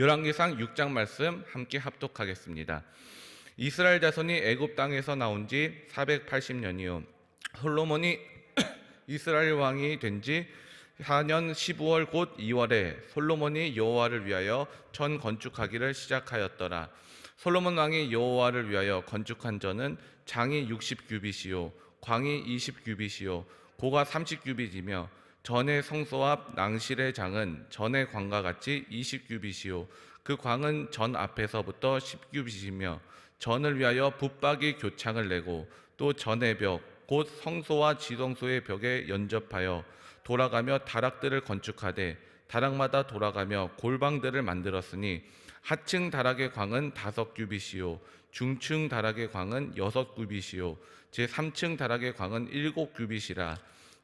열왕기상 6장 말씀 함께 합독하겠습니다. 이스라엘 자손이 애굽 땅에서 나온 지 480년이요 솔로몬이 이스라엘 왕이 된 지 4년 15월 곧 2월에 솔로몬이 여호와를 위하여 전 건축하기를 시작하였더라. 솔로몬 왕이 여호와를 위하여 건축한 전은 장이 60규빗이요 광이 20규빗이요 고가 30규빗이며 전의 성소 앞 낭실의 장은 전의 광과 같이 20규빗이요 그 광은 전 앞에서부터 10규빗이며 전을 위하여 붙박이 교창을 내고 또 전의 벽 곧 성소와 지성소의 벽에 연접하여 돌아가며 다락들을 건축하되 다락마다 돌아가며 골방들을 만들었으니 하층 다락의 광은 5규빗이요 중층 다락의 광은 6규빗이요 제3층 다락의 광은 7규빗이라.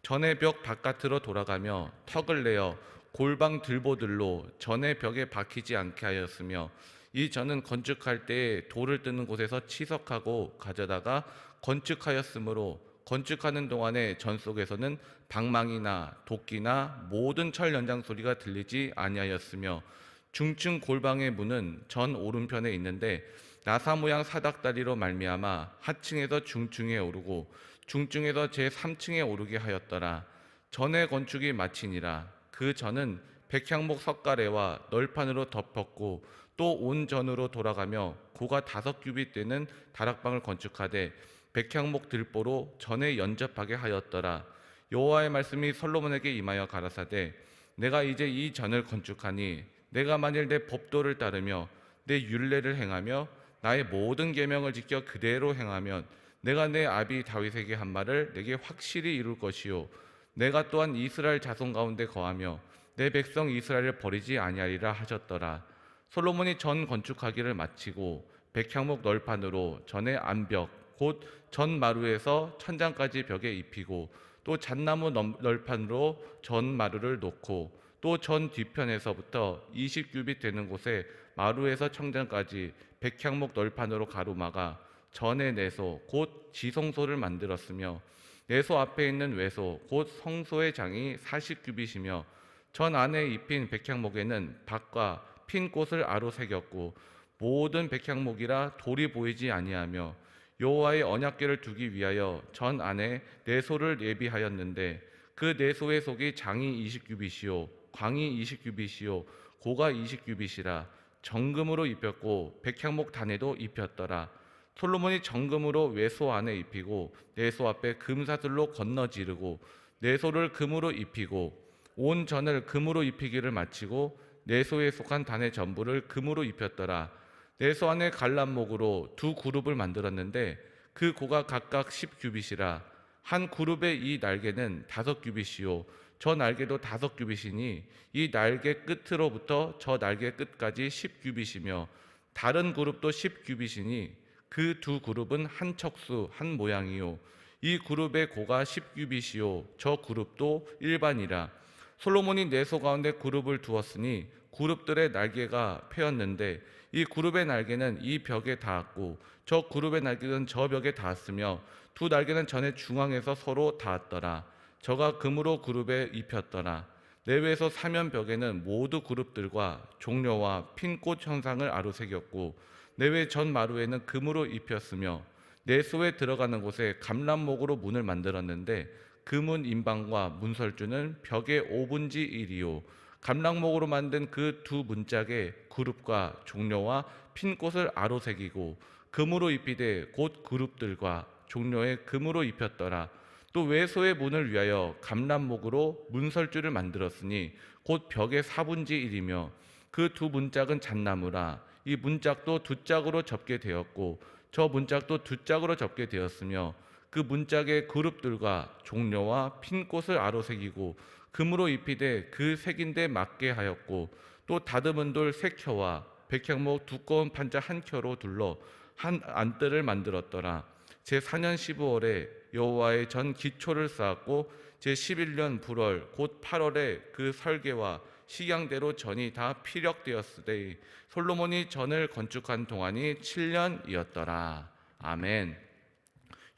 전의 벽 바깥으로 돌아가며 턱을 내어 골방 들보들로 전의 벽에 박히지 않게 하였으며 이 전은 건축할 때에 돌을 뜨는 곳에서 치석하고 가져다가 건축하였으므로 건축하는 동안에 전 속에서는 방망이나 도끼나 모든 철 연장 소리가 들리지 아니하였으며 중층 골방의 문은 전 오른편에 있는데 나사 모양 사닥다리로 말미암아 하층에서 중층에 오르고 중층에서 제3층에 오르게 하였더라. 전의 건축이 마치니라. 그 전은 백향목 석가래와 널판으로 덮었고 또 온 전으로 돌아가며 고가 5규빗 되는 다락방을 건축하되 백향목 들보로 전에 연접하게 하였더라. 여호와의 말씀이 솔로몬에게 임하여 가라사대 내가 이제 이 전을 건축하니 내가 만일 내 법도를 따르며 내 율례를 행하며 나의 모든 계명을 지켜 그대로 행하면 내가 내 아비 다윗에게 한 말을 내게 확실히 이룰 것이요 내가 또한 이스라엘 자손 가운데 거하며 내 백성 이스라엘을 버리지 아니하리라 하셨더라. 솔로몬이 전 건축하기를 마치고 백향목 널판으로 전의 안벽 곧 전 마루에서 천장까지 벽에 입히고 또 잣나무 널판으로 전 마루를 놓고 또 전 뒤편에서부터 20규빗 되는 곳에 마루에서 청장까지 백향목 널판으로 가로막아 전의 내소 곧 지성소를 만들었으며 내소 앞에 있는 외소 곧 성소의 장이 40규빗이며 전 안에 입힌 백향목에는 박과 핀 꽃을 아로 새겼고 모든 백향목이라 돌이 보이지 아니하며 여호와의 언약궤를 두기 위하여 전 안에 내소를 예비하였는데 그 내소의 속이 장이 20규빗이요 광이 20규빗이요 고가 20규빗이라. 정금으로 입혔고 백향목 단에도 입혔더라. 솔로몬이 정금으로 외소 안에 입히고 내소 앞에 금사슬로 건너지르고 내소를 금으로 입히고 온 전을 금으로 입히기를 마치고 내소에 속한 단의 전부를 금으로 입혔더라. 내소 안에 갈람목으로 두 그룹을 만들었는데 그 고가 각각 10규빗이라. 한 그룹의 이 날개는 5규빗이요 저 날개도 5규빗이니 이 날개 끝으로부터 저 날개 끝까지 10규빗이며 다른 그룹도 10규빗이니 그 두 그룹은 한 척수 한 모양이요 이 그룹의 고가 10규빗이요 저 그룹도 일반이라. 솔로몬이 내소 가운데 그룹을 두었으니 그룹들의 날개가 패였는데 이 그룹의 날개는 이 벽에 닿았고 저 그룹의 날개는 저 벽에 닿았으며 두 날개는 전의 중앙에서 서로 닿았더라. 저가 금으로 그룹에 입혔더라. 내외에서 사면 벽에는 모두 그룹들과 종려와 핀꽃 형상을 아로새겼고 내외 전 마루에는 금으로 입혔으며 내소에 들어가는 곳에 감람목으로 문을 만들었는데 그 문 인방과 문설주는 벽의 5분지 1이요 감람목으로 만든 그 두 문짝에 그룹과 종려와 핀꽃을 아로새기고 금으로 입히되 곧 그룹들과 종려에 금으로 입혔더라. 또 외소의 문을 위하여 감람목으로 문설주를 만들었으니 곧 벽의 4분지 1이며 그 두 문짝은 잣나무라. 이 문짝도 두 짝으로 접게 되었고 저 문짝도 두 짝으로 접게 되었으며 그 문짝의 그룹들과 종려와 핀꽃을 아로새기고 금으로 입히되 그 색인 데 맞게 하였고 또 다듬은 돌 3켜와 백향목 두꺼운 판자 1켜로 둘러 한 안뜰을 만들었더라. 제4년 15월에 여호와의 전 기초를 쌓았고 제11년 불월 곧 8월에 그 설계와 식양대로 전이 다 피력되었으되 솔로몬이 전을 건축한 동안이 7년이었더라. 아멘.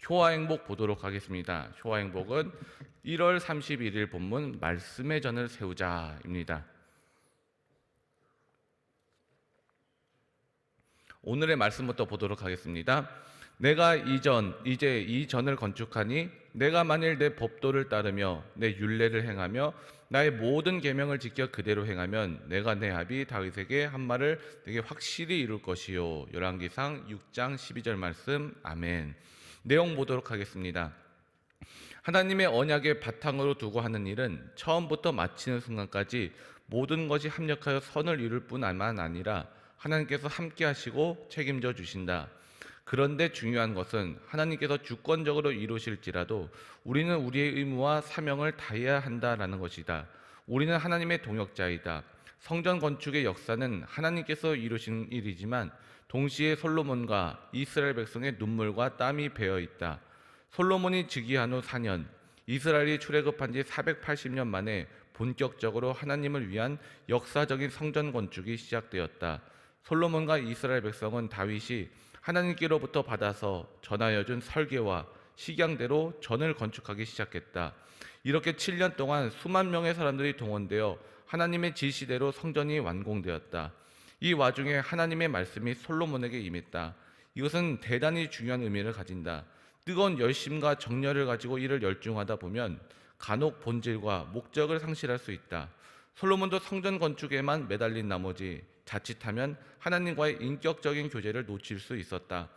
효화행복 보도록 하겠습니다. 효화행복은 1월 31일 본문 말씀의 전을 세우자입니다. 오늘의 말씀부터 보도록 하겠습니다. 내가 이제 이 전을 건축하니 내가 만일 내 법도를 따르며 내 율례를 행하며 나의 모든 계명을 지켜 그대로 행하면 내가 내 아비 다윗에게 한 말을 내게 확실히 이룰 것이요. 열왕기상 6장 12절 말씀. 아멘. 내용 보도록 하겠습니다. 하나님의 언약의 바탕으로 두고 하는 일은 처음부터 마치는 순간까지 모든 것이 합력하여 선을 이룰 뿐만 아니라 하나님께서 함께 하시고 책임져 주신다. 그런데 중요한 것은 하나님께서 주권적으로 이루실지라도 우리는 우리의 의무와 사명을 다해야 한다라는 것이다. 우리는 하나님의 동역자이다. 성전 건축의 역사는 하나님께서 이루신 일이지만 동시에 솔로몬과 이스라엘 백성의 눈물과 땀이 배어 있다. 솔로몬이 즉위한 후 4년, 이스라엘이 출애굽한 지 480년 만에 본격적으로 하나님을 위한 역사적인 성전 건축이 시작되었다. 솔로몬과 이스라엘 백성은 다윗이 하나님께로부터 받아서 전하여 준 설계와 식양대로 전을 건축하기 시작했다. 이렇게 7년 동안 수만 명의 사람들이 동원되어 하나님의 지시대로 성전이 완공되었다. 이 와중에 하나님의 말씀이 솔로몬에게 임했다. 이것은 대단히 중요한 의미를 가진다. 뜨거운 열심과 정열을 가지고 이를 열중하다 보면 간혹 본질과 목적을 상실할 수 있다. 솔로몬도 성전 건축에만 매달린 나머지 자칫하면 하나님과의 인격적인 교제를 놓칠 수 있었다.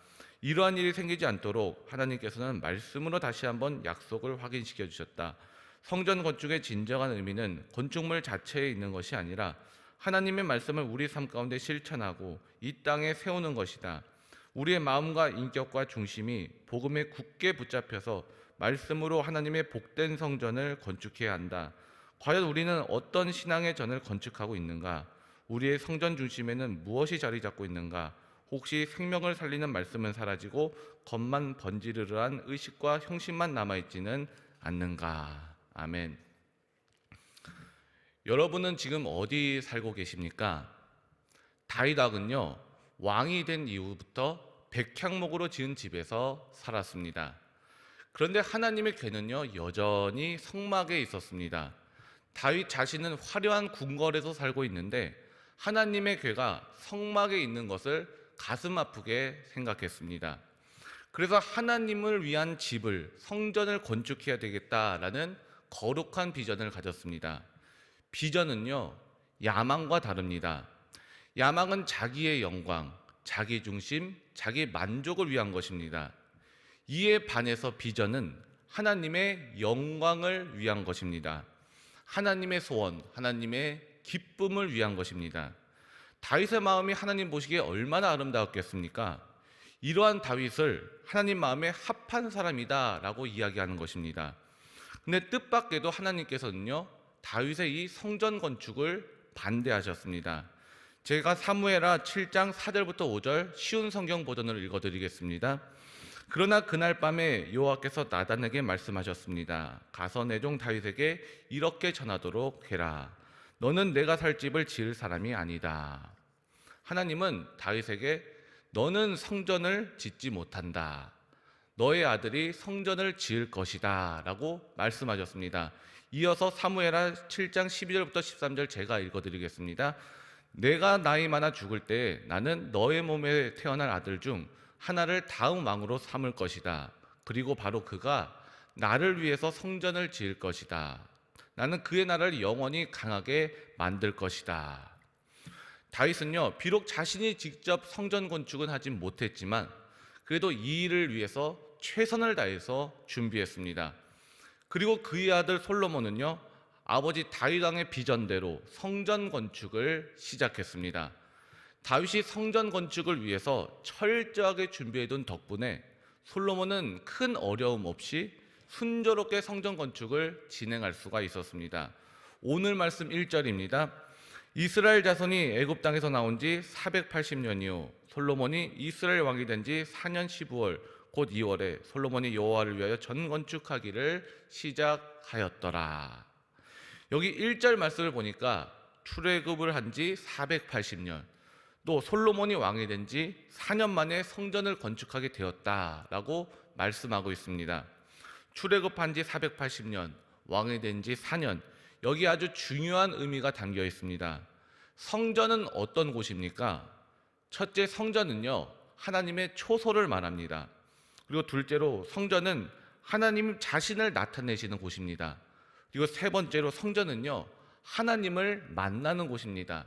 이러한 일이 생기지 않도록 하나님께서는 말씀으로 다시 한번 약속을 확인시켜 주셨다. 성전 건축의 진정한 의미는 건축물 자체에 있는 것이 아니라 하나님의 말씀을 우리 삶 가운데 실천하고 이 땅에 세우는 것이다. 우리의 마음과 인격과 중심이 복음에 굳게 붙잡혀서 말씀으로 하나님의 복된 성전을 건축해야 한다. 과연 우리는 어떤 신앙의 전을 건축하고 있는가? 우리의 성전 중심에는 무엇이 자리 잡고 있는가? 혹시 생명을 살리는 말씀은 사라지고 겉만 번지르르한 의식과 형식만 남아있지는 않는가? 아멘. 여러분은 지금 어디 살고 계십니까? 다윗 왕은요, 왕이 된 이후부터 백향목으로 지은 집에서 살았습니다. 그런데 하나님의 궤는요, 여전히 성막에 있었습니다. 다윗 자신은 화려한 궁궐에서 살고 있는데 하나님의 궤가 성막에 있는 것을 가슴 아프게 생각했습니다. 그래서 하나님을 위한 집을, 성전을 건축해야 되겠다라는 거룩한 비전을 가졌습니다. 비전은요, 야망과 다릅니다. 야망은 자기의 영광, 자기 중심, 자기 만족을 위한 것입니다. 이에 반해서 비전은 하나님의 영광을 위한 것입니다. 하나님의 소원, 하나님의 기쁨을 위한 것입니다. 다윗의 마음이 하나님 보시기에 얼마나 아름다웠겠습니까? 이러한 다윗을 하나님 마음에 합한 사람이다라고 이야기하는 것입니다. 근데 뜻밖에도 하나님께서는요, 다윗의 이 성전 건축을 반대하셨습니다. 제가 사무엘하 7장 4절부터 5절 쉬운 성경 버전을 읽어드리겠습니다. 그러나 그날 밤에 여호와께서 나단에게 말씀하셨습니다. 가서 내 종 다윗에게 이렇게 전하도록 해라. 너는 내가 살 집을 지을 사람이 아니다. 하나님은 다윗에게 너는 성전을 짓지 못한다. 너의 아들이 성전을 지을 것이다 라고 말씀하셨습니다. 이어서 사무엘하 7장 12절부터 13절 제가 읽어드리겠습니다. 내가 나이 많아 죽을 때 나는 너의 몸에 태어날 아들 중 하나를 다음 왕으로 삼을 것이다. 그리고 바로 그가 나를 위해서 성전을 지을 것이다. 나는 그의 나라를 영원히 강하게 만들 것이다. 다윗은요, 비록 자신이 직접 성전 건축은 하진 못했지만 그래도 이 일을 위해서 최선을 다해서 준비했습니다. 그리고 그의 아들 솔로몬은요, 아버지 다윗 왕의 비전대로 성전 건축을 시작했습니다. 다윗이 성전 건축을 위해서 철저하게 준비해둔 덕분에 솔로몬은 큰 어려움 없이 순조롭게 성전 건축을 진행할 수가 있었습니다. 오늘 말씀 1절입니다. 이스라엘 자손이 애굽 땅에서 나온 지 480년 이후 솔로몬이 이스라엘 왕이 된 지 4년 15월 곧 2월에 솔로몬이 여호와를 위하여 전 건축하기를 시작하였더라. 여기 1절 말씀을 보니까 출애굽을 한 지 480년, 또 솔로몬이 왕이 된 지 4년 만에 성전을 건축하게 되었다라고 말씀하고 있습니다. 출애굽한 지 480년, 왕이 된 지 4년, 여기 아주 중요한 의미가 담겨 있습니다. 성전은 어떤 곳입니까? 첫째, 성전은요, 하나님의 초소를 말합니다. 그리고 둘째로, 성전은 하나님 자신을 나타내시는 곳입니다. 그리고 세 번째로, 성전은요, 하나님을 만나는 곳입니다.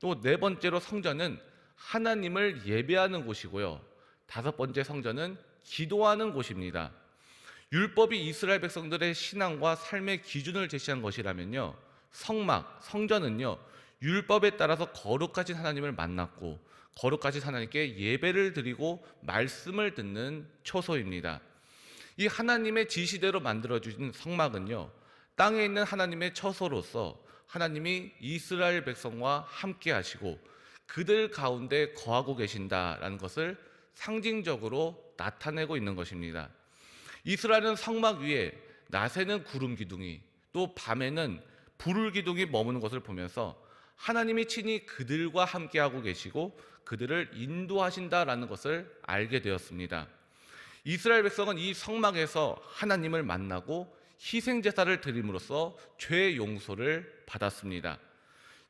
또 네 번째로, 성전은 하나님을 예배하는 곳이고요. 다섯 번째, 성전은 기도하는 곳입니다. 율법이 이스라엘 백성들의 신앙과 삶의 기준을 제시한 것이라면요, 성막, 성전은요, 율법에 따라서 거룩하신 하나님을 만났고 거룩하신 하나님께 예배를 드리고 말씀을 듣는 초소입니다. 이 하나님의 지시대로 만들어주신 성막은요, 땅에 있는 하나님의 처소로서 하나님이 이스라엘 백성과 함께 하시고 그들 가운데 거하고 계신다라는 것을 상징적으로 나타내고 있는 것입니다. 이스라엘은 성막 위에 낮에는 구름 기둥이, 또 밤에는 불을 기둥이 머무는 것을 보면서 하나님이 친히 그들과 함께하고 계시고 그들을 인도하신다라는 것을 알게 되었습니다. 이스라엘 백성은 이 성막에서 하나님을 만나고 희생제사를 드림으로써 죄 용서를 받았습니다.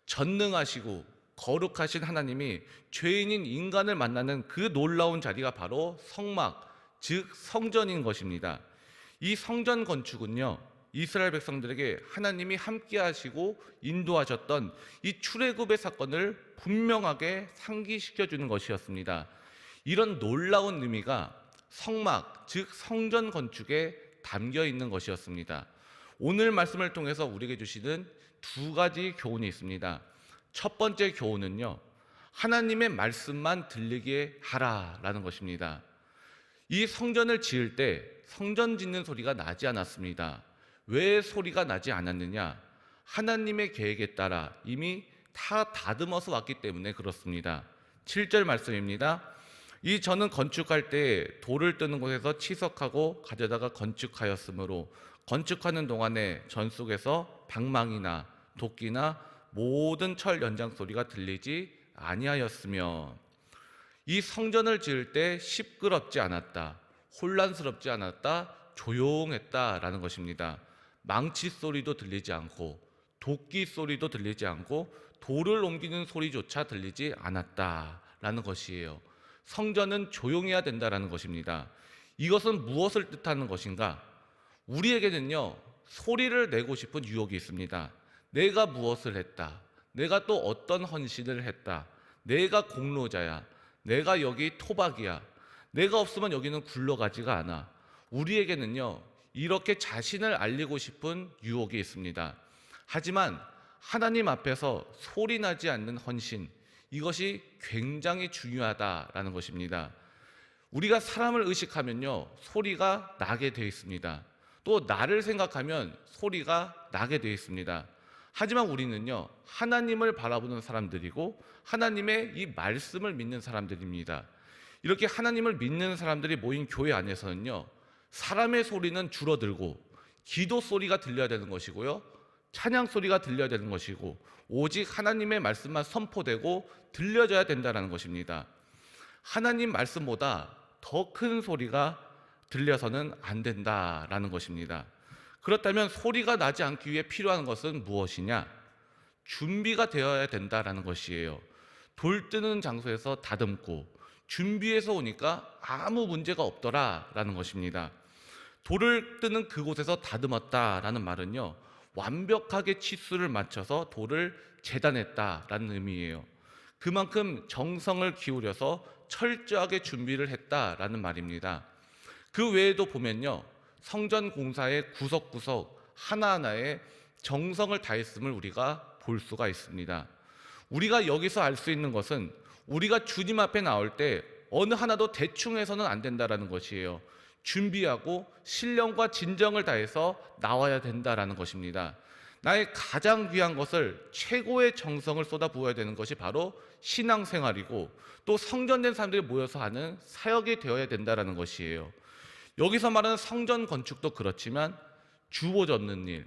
전능하시고 거룩하신 하나님이 죄인인 인간을 만나는 그 놀라운 자리가 바로 성막, 즉 성전인 것입니다. 이 성전 건축은요, 이스라엘 백성들에게 하나님이 함께 하시고 인도하셨던 이 출애굽의 사건을 분명하게 상기시켜 주는 것이었습니다. 이런 놀라운 의미가 성막, 즉 성전 건축에 담겨 있는 것이었습니다. 오늘 말씀을 통해서 우리에게 주시는 두 가지 교훈이 있습니다. 첫 번째 교훈은요, 하나님의 말씀만 들리게 하라라는 것입니다. 이 성전을 지을 때 성전 짓는 소리가 나지 않았습니다. 왜 소리가 나지 않았느냐? 하나님의 계획에 따라 이미 다 다듬어서 왔기 때문에 그렇습니다. 7절 말씀입니다. 이 저는 건축할 때 돌을 뜨는 곳에서 치석하고 가져다가 건축하였으므로 건축하는 동안에 전 속에서 방망이나 도끼나 모든 철 연장 소리가 들리지 아니하였으며, 이 성전을 지을 때 시끄럽지 않았다, 혼란스럽지 않았다, 조용했다라는 것입니다. 망치 소리도 들리지 않고 도끼 소리도 들리지 않고 돌을 옮기는 소리조차 들리지 않았다라는 것이에요. 성전은 조용해야 된다라는 것입니다. 이것은 무엇을 뜻하는 것인가? 우리에게는요, 소리를 내고 싶은 유혹이 있습니다. 내가 무엇을 했다, 내가 또 어떤 헌신을 했다, 내가 공로자야, 내가 여기 토박이야, 내가 없으면 여기는 굴러가지가 않아. 우리에게는요, 이렇게 자신을 알리고 싶은 유혹이 있습니다. 하지만 하나님 앞에서 소리 나지 않는 헌신, 이것이 굉장히 중요하다라는 것입니다. 우리가 사람을 의식하면요, 소리가 나게 되어 있습니다. 또 나를 생각하면 소리가 나게 되어 있습니다. 하지만 우리는요, 하나님을 바라보는 사람들이고 하나님의 이 말씀을 믿는 사람들입니다. 이렇게 하나님을 믿는 사람들이 모인 교회 안에서는요, 사람의 소리는 줄어들고 기도 소리가 들려야 되는 것이고요, 찬양 소리가 들려야 되는 것이고, 오직 하나님의 말씀만 선포되고 들려져야 된다는 것입니다. 하나님 말씀보다 더 큰 소리가 들려서는 안 된다라는 것입니다. 그렇다면 소리가 나지 않기 위해 필요한 것은 무엇이냐? 준비가 되어야 된다라는 것이에요. 돌 뜨는 장소에서 다듬고 준비해서 오니까 아무 문제가 없더라라는 것입니다. 돌을 뜨는 그곳에서 다듬었다라는 말은요, 완벽하게 치수를 맞춰서 돌을 재단했다라는 의미예요. 그만큼 정성을 기울여서 철저하게 준비를 했다라는 말입니다. 그 외에도 보면요, 성전 공사의 구석구석 하나하나에 정성을 다했음을 우리가 볼 수가 있습니다. 우리가 여기서 알 수 있는 것은 우리가 주님 앞에 나올 때 어느 하나도 대충 해서는 안 된다라는 것이에요. 준비하고 신령과 진정을 다해서 나와야 된다라는 것입니다. 나의 가장 귀한 것을, 최고의 정성을 쏟아 부어야 되는 것이 바로 신앙생활이고, 또 성전된 사람들이 모여서 하는 사역이 되어야 된다라는 것이에요. 여기서 말하는 성전 건축도 그렇지만 주보 접는 일,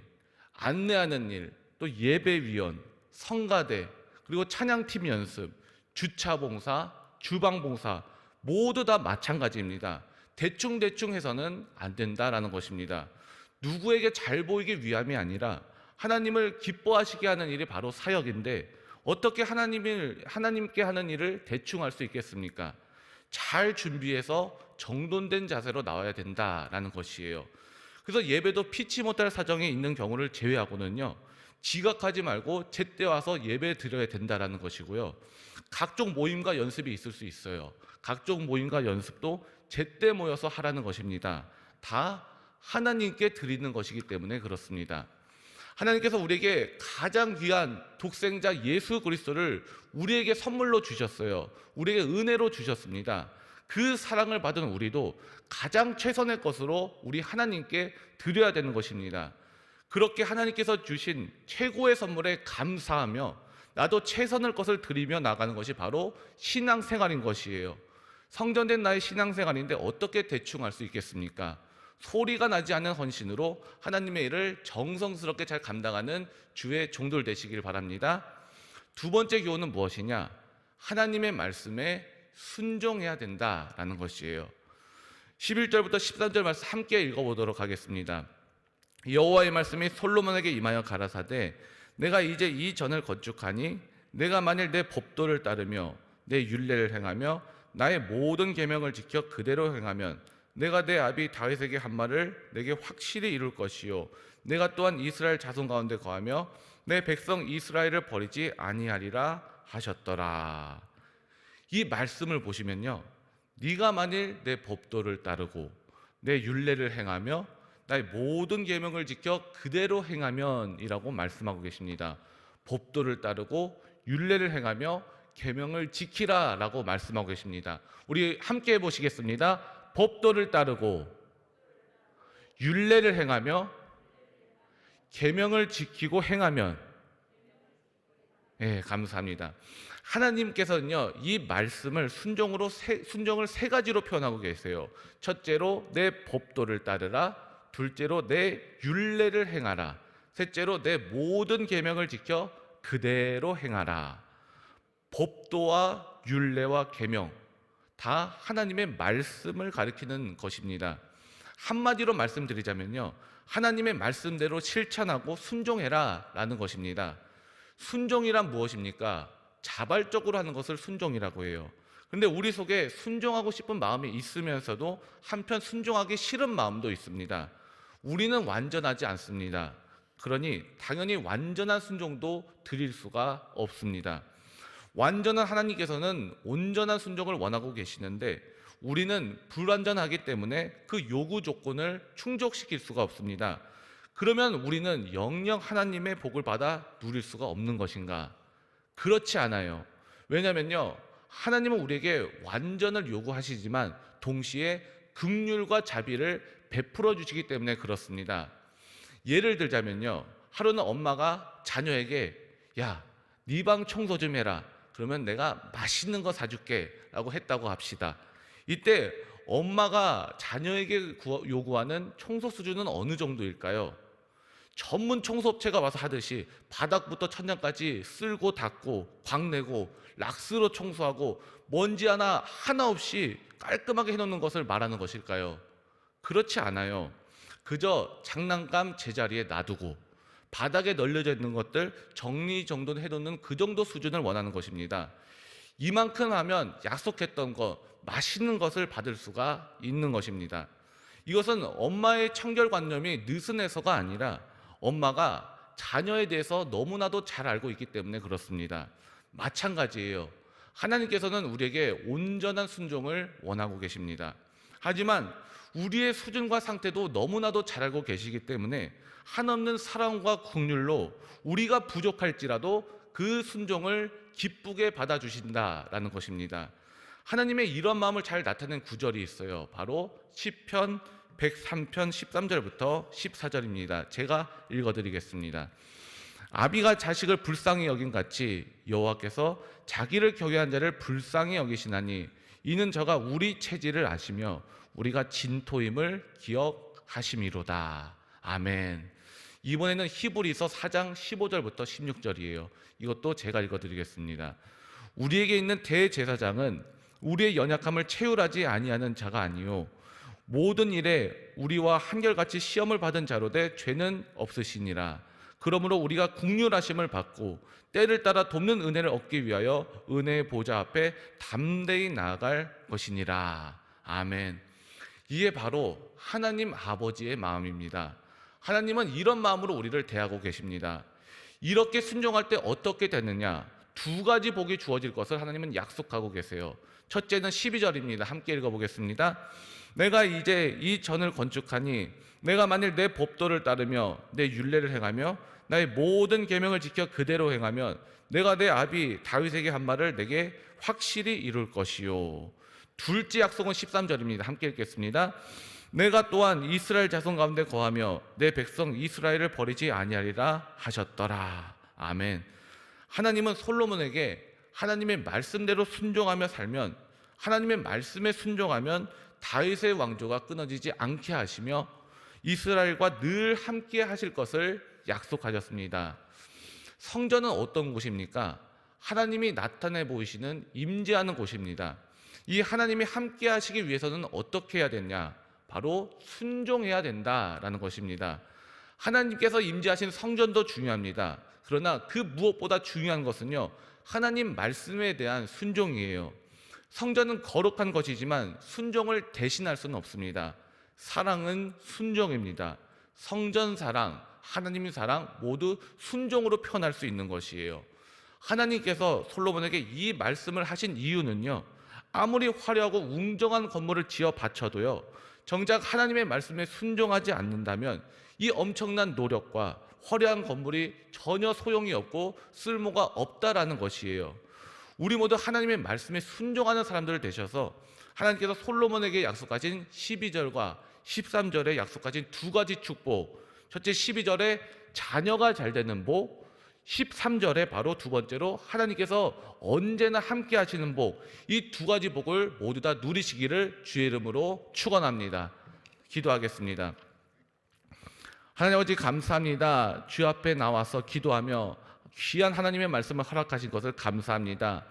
안내하는 일, 또 예배위원, 성가대, 그리고 찬양팀 연습, 주차봉사, 주방봉사 모두 다 마찬가지입니다. 대충대충 해서는 안 된다라는 것입니다. 누구에게 잘 보이기 위함이 아니라 하나님을 기뻐하시게 하는 일이 바로 사역인데, 어떻게 하나님께 하는 일을 대충 할 수 있겠습니까? 잘 준비해서 정돈된 자세로 나와야 된다라는 것이에요. 그래서 예배도 피치 못할 사정이 있는 경우를 제외하고는요, 지각하지 말고 제때 와서 예배 드려야 된다라는 것이고요. 각종 모임과 연습이 있을 수 있어요. 각종 모임과 연습도 제때 모여서 하라는 것입니다. 다 하나님께 드리는 것이기 때문에 그렇습니다. 하나님께서 우리에게 가장 귀한 독생자 예수 그리스도를 우리에게 선물로 주셨어요. 우리에게 은혜로 주셨습니다. 그 사랑을 받은 우리도 가장 최선의 것으로 우리 하나님께 드려야 되는 것입니다. 그렇게 하나님께서 주신 최고의 선물에 감사하며 나도 최선의 것을 드리며 나가는 것이 바로 신앙생활인 것이에요. 성전된 나의 신앙생활인데 어떻게 대충 할 수 있겠습니까? 소리가 나지 않는 헌신으로 하나님의 일을 정성스럽게 잘 감당하는 주의 종들 되시길 바랍니다. 두 번째 교훈은 무엇이냐? 하나님의 말씀에 순종해야 된다라는 것이에요. 11절부터 13절 말씀 함께 읽어보도록 하겠습니다. 여호와의 말씀이 솔로몬에게 임하여 가라사대 내가 이제 이 전을 건축하니 내가 만일 내 법도를 따르며 내 율례를 행하며 나의 모든 계명을 지켜 그대로 행하면 내가 내 아비 다윗에게 한 말을 내게 확실히 이룰 것이요 내가 또한 이스라엘 자손 가운데 거하며 내 백성 이스라엘을 버리지 아니하리라 하셨더라. 이 말씀을 보시면요, 네가 만일 내 법도를 따르고 내 율례를 행하며 나의 모든 계명을 지켜 그대로 행하면이라고 말씀하고 계십니다. 법도를 따르고 율례를 행하며 계명을 지키라라고 말씀하고 계십니다. 우리 함께 해보시겠습니다. 법도를 따르고 율례를 행하며 계명을 지키고 행하면. 네, 감사합니다. 하나님께서는요, 이 말씀을 순종을 세 가지로 표현하고 계세요. 첫째로 내 법도를 따르라, 둘째로 내 율례를 행하라, 셋째로 내 모든 계명을 지켜 그대로 행하라. 법도와 율례와 계명 다 하나님의 말씀을 가리키는 것입니다. 한마디로 말씀드리자면요, 하나님의 말씀대로 실천하고 순종해라 라는 것입니다. 순종이란 무엇입니까? 자발적으로 하는 것을 순종이라고 해요. 그런데 우리 속에 순종하고 싶은 마음이 있으면서도 한편 순종하기 싫은 마음도 있습니다. 우리는 완전하지 않습니다. 그러니 당연히 완전한 순종도 드릴 수가 없습니다. 완전한 하나님께서는 온전한 순종을 원하고 계시는데 우리는 불완전하기 때문에 그 요구 조건을 충족시킬 수가 없습니다. 그러면 우리는 영영 하나님의 복을 받아 누릴 수가 없는 것인가? 그렇지 않아요. 왜냐면요, 하나님은 우리에게 완전을 요구하시지만 동시에 긍휼과 자비를 베풀어 주시기 때문에 그렇습니다. 예를 들자면요, 하루는 엄마가 자녀에게 야, 네 방 청소 좀 해라. 그러면 내가 맛있는 거 사줄게 라고 했다고 합시다. 이때 엄마가 자녀에게 요구하는 청소 수준은 어느 정도일까요? 전문 청소업체가 와서 하듯이 바닥부터 천장까지 쓸고 닦고 광내고 락스로 청소하고 먼지 하나 없이 깔끔하게 해놓는 것을 말하는 것일까요? 그렇지 않아요. 그저 장난감 제자리에 놔두고 바닥에 널려져 있는 것들 정리정돈 해놓는 그 정도 수준을 원하는 것입니다. 이만큼 하면 약속했던 것, 맛있는 것을 받을 수가 있는 것입니다. 이것은 엄마의 청결관념이 느슨해서가 아니라 엄마가 자녀에 대해서 너무나도 잘 알고 있기 때문에 그렇습니다. 마찬가지예요. 하나님께서는 우리에게 온전한 순종을 원하고 계십니다. 하지만 우리의 수준과 상태도 너무나도 잘 알고 계시기 때문에 한없는 사랑과 긍휼로 우리가 부족할지라도 그 순종을 기쁘게 받아주신다라는 것입니다. 하나님의 이런 마음을 잘 나타낸 구절이 있어요. 바로 시편 103편 13절부터 14절입니다. 제가 읽어드리겠습니다. 아비가 자식을 불쌍히 여긴 같이 여호와께서 자기를 경외한 자를 불쌍히 여기시나니 이는 저가 우리 체질을 아시며 우리가 진토임을 기억하심이로다. 아멘. 이번에는 히브리서 4장 15절부터 16절이에요. 이것도 제가 읽어드리겠습니다. 우리에게 있는 대제사장은 우리의 연약함을 체휼하지 아니하는 자가 아니요 모든 일에 우리와 한결같이 시험을 받은 자로 돼 죄는 없으시니라. 그러므로 우리가 긍휼하심을 받고 때를 따라 돕는 은혜를 얻기 위하여 은혜의 보좌 앞에 담대히 나아갈 것이니라. 아멘. 이게 바로 하나님 아버지의 마음입니다. 하나님은 이런 마음으로 우리를 대하고 계십니다. 이렇게 순종할 때 어떻게 되느냐? 두 가지 복이 주어질 것을 하나님은 약속하고 계세요. 첫째는 12절입니다. 함께 읽어보겠습니다. 내가 이제 이 전을 건축하니 내가 만일 내 법도를 따르며 내 율례를 행하며 나의 모든 계명을 지켜 그대로 행하면 내가 내 아비 다윗에게 한 말을 내게 확실히 이룰 것이요. 둘째 약속은 13절입니다. 함께 읽겠습니다. 내가 또한 이스라엘 자손 가운데 거하며 내 백성 이스라엘을 버리지 아니하리라 하셨더라. 아멘. 하나님은 솔로몬에게 하나님의 말씀대로 순종하며 살면, 하나님의 말씀에 순종하면 다윗의 왕조가 끊어지지 않게 하시며 이스라엘과 늘 함께 하실 것을 약속하셨습니다. 성전은 어떤 곳입니까? 하나님이 나타내 보이시는 임재하는 곳입니다. 이 하나님이 함께 하시기 위해서는 어떻게 해야 되냐? 바로 순종해야 된다라는 것입니다. 하나님께서 임재하신 성전도 중요합니다. 그러나 그 무엇보다 중요한 것은요, 하나님 말씀에 대한 순종이에요. 성전은 거룩한 것이지만 순종을 대신할 수는 없습니다. 사랑은 순종입니다. 성전 사랑, 하나님의 사랑 모두 순종으로 표현할 수 있는 것이에요. 하나님께서 솔로몬에게 이 말씀을 하신 이유는요, 아무리 화려하고 웅장한 건물을 지어 바쳐도요, 정작 하나님의 말씀에 순종하지 않는다면 이 엄청난 노력과 화려한 건물이 전혀 소용이 없고 쓸모가 없다라는 것이에요. 우리 모두 하나님의 말씀에 순종하는 사람들 되셔서 하나님께서 솔로몬에게 약속하신 12절과 13절에 약속하신 두 가지 축복, 첫째 12절에 자녀가 잘 되는 복, 13절에 바로 두 번째로 하나님께서 언제나 함께 하시는 복, 이 두 가지 복을 모두 다 누리시기를 주의 이름으로 축원합니다. 기도하겠습니다. 하나님 아버지 감사합니다. 주 앞에 나와서 기도하며 귀한 하나님의 말씀을 허락하신 것을 감사합니다.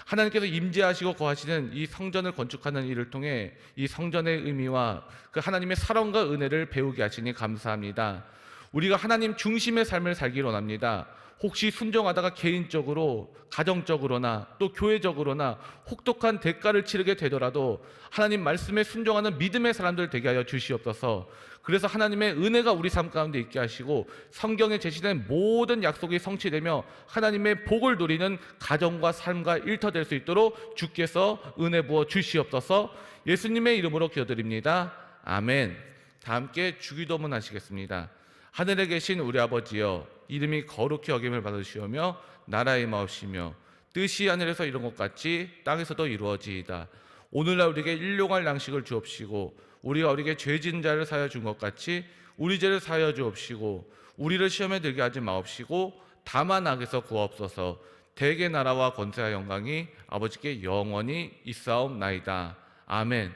하나님께서 임재하시고 거하시는 이 성전을 건축하는 일을 통해 이 성전의 의미와 그 하나님의 사랑과 은혜를 배우게 하시니 감사합니다. 우리가 하나님 중심의 삶을 살기 원합니다. 혹시 순종하다가 개인적으로, 가정적으로나 또 교회적으로나 혹독한 대가를 치르게 되더라도 하나님 말씀에 순종하는 믿음의 사람들 되게 하여 주시옵소서. 그래서 하나님의 은혜가 우리 삶 가운데 있게 하시고 성경에 제시된 모든 약속이 성취되며 하나님의 복을 누리는 가정과 삶과 일터될 수 있도록 주께서 은혜 부어 주시옵소서. 예수님의 이름으로 기도드립니다. 아멘. 다 함께 주기도문 하시겠습니다. 하늘에 계신 우리 아버지여, 이름이 거룩히 여김을 받으시오며 나라의 마옵시며 뜻이 하늘에서 이룬 것 같이 땅에서도 이루어지이다. 오늘날 우리에게 일용할 양식을 주옵시고 우리가 우리에게 죄진 자를 사하여 준 것 같이 우리 죄를 사하여 주옵시고 우리를 시험에 들게 하지 마옵시고 다만 악에서 구하옵소서. 대개 나라와 권세와 영광이 아버지께 영원히 있사옵나이다. 아멘.